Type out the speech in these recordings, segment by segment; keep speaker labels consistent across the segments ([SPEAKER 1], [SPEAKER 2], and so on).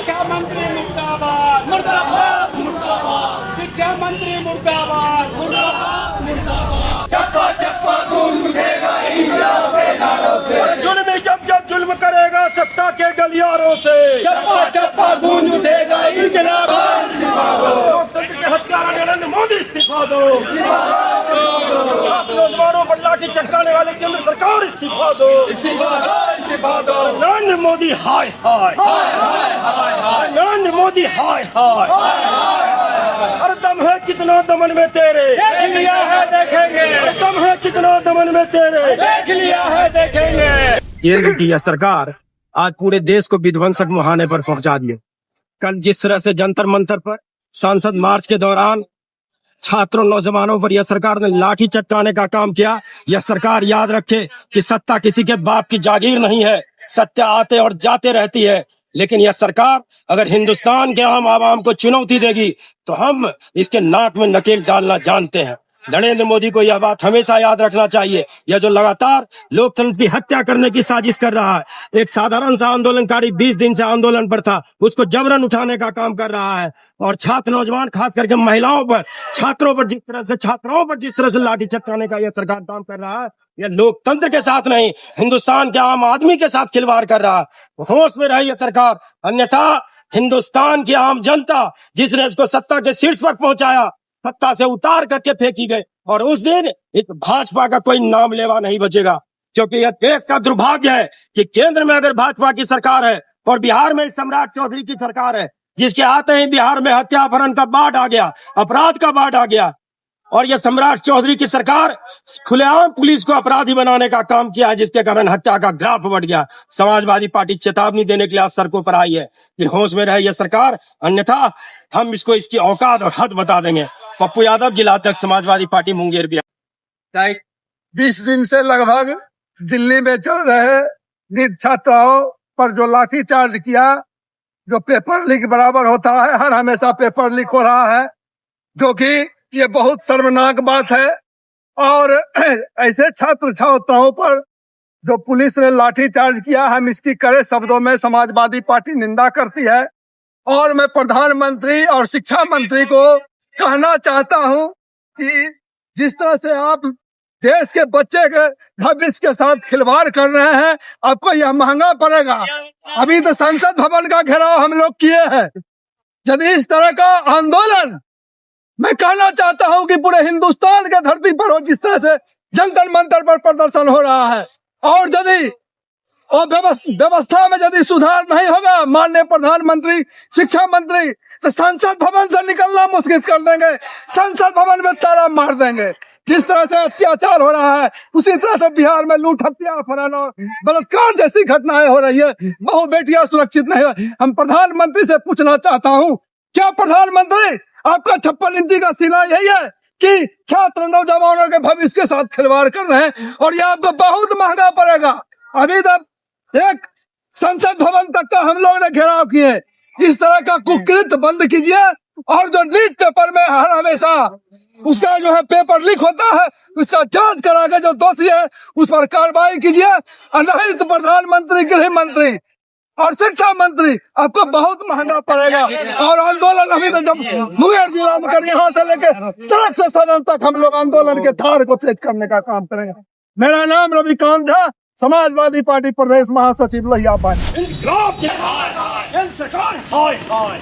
[SPEAKER 1] शिक्षा मंत्री मुर्दाबाद मुर्दाबाद मुर्दाबाद। शिक्षा मंत्री मुर्दाबाद मुर्दाबाद मुर्दाबाद। चप्पा चप्पा गूंज उठेगा इंकलाब के नारों से। जुल्मी जब जुल्म करेगा सत्ता के गलियारों से। चप्पा चप्पा गूंज उठेगा इंकलाब। इस्तीफा दो लोकतंत्र के हत्यारा नरेंद्र मोदी, इस्तीफा दो। छात्र नौजवानों पर लाठी चटकाने वाले केंद्र सरकार, इस्तीफा दो। इस्तीफा दो इस्तीफा दो। नरेंद्र मोदी हाय हाय नरेंद्र मोदी हाय हाय। अरे दम है कितना दमन में तेरे, देख लिया है देखेंगे। दम है कितना दमन में तेरे, देख लिया है देखेंगे।
[SPEAKER 2] केंद्र की यह सरकार आज पूरे देश को विध्वंसक मुहाने पर पहुंचा दिए। कल जिस तरह से जंतर मंतर पर संसद मार्च के दौरान छात्रों नौजवानों पर यह सरकार ने लाठी चटकाने का काम किया, यह सरकार याद रखे कि सत्ता किसी के बाप की जागीर नहीं है। सत्ता आते और जाते रहती है, लेकिन यह सरकार अगर हिंदुस्तान के आम आवाम को चुनौती देगी तो हम इसके नाक में नकेल डालना जानते हैं। नरेंद्र मोदी को यह बात हमेशा याद रखना चाहिए। यह जो लगातार लोकतंत्र की हत्या करने की साजिश कर रहा है, एक साधारण सा आंदोलनकारी 20 दिन से आंदोलन पर था, उसको जबरन उठाने का काम कर रहा है। और छात्र नौजवान खास करके महिलाओं पर, छात्राओं पर जिस तरह से लाठी चटकाने का यह सरकार काम कर रहा है, यह लोकतंत्र के साथ नहीं, हिंदुस्तान के आम आदमी के साथ खिलवाड़ कर रहा है। होश में रहे यह सरकार, अन्यथा हिंदुस्तान की आम जनता जिसने इसको सत्ता के शीर्ष पर पहुंचाया, सत्ता से उतार करके फेंकी गई। और उस दिन एक भाजपा का कोई नाम लेवा नहीं बचेगा, क्योंकि यह देश का दुर्भाग्य है कि केंद्र में अगर भाजपा की सरकार है और बिहार में सम्राट चौधरी की सरकार है, जिसके आते ही बिहार में हत्या अपहरण का बाढ़ आ गया, अपराध का बाढ़ आ गया। और यह सम्राट चौधरी की सरकार खुलेआम पुलिस को अपराधी बनाने का काम किया है, जिसके कारण हत्या का ग्राफ बढ़ गया। समाजवादी पार्टी चेतावनी देने के लिए आज सड़कों पर आई है कि होश में रहे यह सरकार, अन्यथा हम इसको इसकी औकात और हद बता देंगे। पप्पू यादव, जिला अध्यक्ष समाजवादी पार्टी मुंगेर बिहार।
[SPEAKER 3] 20 दिन से लगभग दिल्ली में चल रहे नीट छात्राओं पर जो लाठी चार्ज किया, जो पेपर लीक बराबर होता है, हर हमेशा पेपर लीक हो रहा है, जो कि ये बहुत शर्मनाक बात है। और ऐसे छात्र छात्राओं पर जो पुलिस ने लाठी चार्ज किया, हम इसकी कड़े शब्दों में समाजवादी पार्टी निंदा करती है। और मैं प्रधानमंत्री और शिक्षा मंत्री को कहना चाहता हूं कि जिस तरह से आप देश के बच्चे के भविष्य के साथ खिलवाड़ कर रहे हैं, आपको यह महंगा पड़ेगा। अभी तो संसद भवन का घेराव हम लोग किए हैं। यदि इस तरह का आंदोलन, मैं कहना चाहता हूं कि पूरे हिंदुस्तान के धरती पर हो, जिस तरह से जंतर मंतर पर प्रदर्शन हो रहा है, और यदि और व्यवस्था में यदि सुधार नहीं होगा, माननीय प्रधानमंत्री, शिक्षा मंत्री, तो संसद भवन से निकलना मुश्किल कर देंगे, संसद भवन में ताला मार देंगे। जिस तरह से अत्याचार हो रहा है, उसी तरह से बिहार में लूट, हत्या, अपहरण और बलात्कार जैसी घटनाएं हो रही है। बहु बेटियां सुरक्षित नहीं है। हम प्रधानमंत्री से पूछना चाहता हूं, क्या प्रधानमंत्री आपका 56 इंची का सीना यही है कि छात्र नौजवानों के भविष्य के साथ खिलवाड़ कर रहे हैं, और यह आपको बहुत महंगा पड़ेगा। अभी तक एक संसद भवन तक का हम लोग ने घेराव किए। इस तरह का कुकृत्य बंद कीजिए, और जो लीक पेपर में हर हमेशा उसका जो है पेपर लीक होता है, उसका जांच करा के जो दोषी है उस पर कार्रवाई कीजिए। नहीं तो प्रधानमंत्री, गृह मंत्री और शिक्षा मंत्री, आपको बहुत महंगा पड़ेगा। और आंदोलन अभी तो जब मुंगेर जिला में कर, यहाँ से लेके सड़क से सदन तक हम लोग आंदोलन के धार को तेज करने का काम करेंगे। मेरा नाम रविकांत झा, समाजवादी पार्टी प्रदेश महासचिव लोहियापानी।
[SPEAKER 1] केंद्र सरकार हाय हाय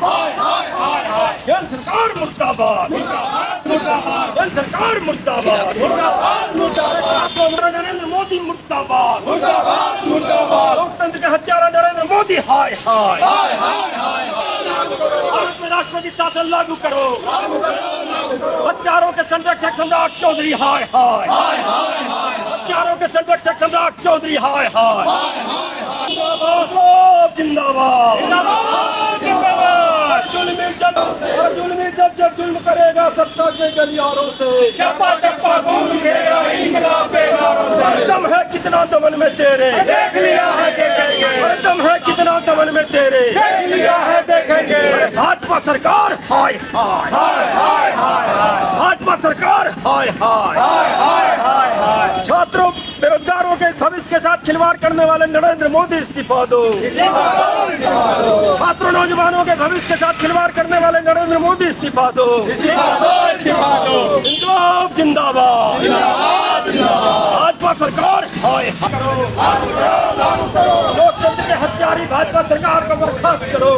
[SPEAKER 1] केंद्र सरकार मुर्दाबाद मुर्दाबाद। केंद्र सरकार मुर्दाबाद मुर्दाबाद। नरेंद्र मोदी मुर्दाबाद मुर्दाबाद मुर्दाबाद। लोकतंत्र के हत्यारा नरेंद्र मोदी हाय हाय। भारत में राष्ट्रपति शासन लागू करो। हत्यारों के संरक्षक सम्राट चौधरी हाय हाय। हत्यारों के संरक्षक सम्राट चौधरी हाय हाय। जिंदाबाद जिंदाबाद। जुल्मी जब जुल्म करेगा सत्ता के गलियारों से, चप्पा चप्पा गूंज उठेगा इंकलाब के नारों से। दम है कितना दमन में तेरे, देख लिया है देखेंगे। दम है कितना दमन में तेरे, देख लिया है देखेंगे। भाजपा सरकार हाय हाय हाय हाय। भाजपा सरकार हाय हाय हाय हाय हाय। छात्रों बेरोजगारों के भविष्य के साथ
[SPEAKER 2] खिलवाड़ करने वाले नरेंद्र मोदी इस्तीफा दो। छात्रों नौजवानों के भविष्य के साथ खिलवाड़ करने वाले नरेंद्र मोदी इस्तीफा दो। इंकलाब जिंदाबाद। भाजपा सरकार हाय करो। लोकतंत्र के हत्यारी भाजपा सरकार को बर्खास्त करो।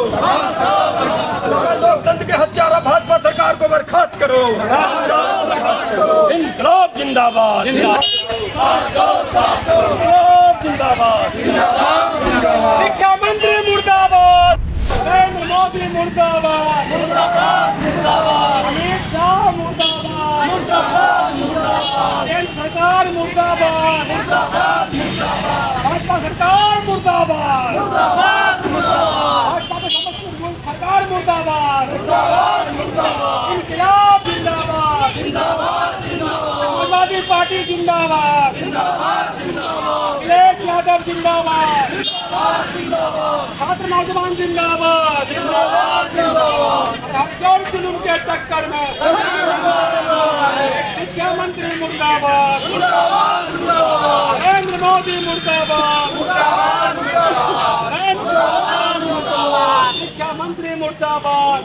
[SPEAKER 2] लोकतंत्र के हत्यारा भाजपा सरकार को बर्खास्त करो। इंकलाब जिंदाबाद। इंकलाब जिंदाबाद। शिक्षा मंत्री मुर्दाबाद। नरेंद्र मोदी मुर्दाबाद। अमित शाह मुर्दाबाद। केंद्र सरकार मुर्दाबाद। भाजपा सरकार मुर्दाबाद। भाजपा के समस्त मुल्क सरकार मुर्दाबाद। इंकलाब जिंदाबाद। समाजवादी पार्टी जिंदाबाद। अखिलेश यादव जिंदाबाद। छात्र नौजवान जिंदाबाद। हड़ताल जुलूम के टक्कर में शिक्षा मंत्री मुर्दाबाद। नरेंद्र मोदी मुर्दाबाद। शिक्षा मंत्री मुर्दाबाद।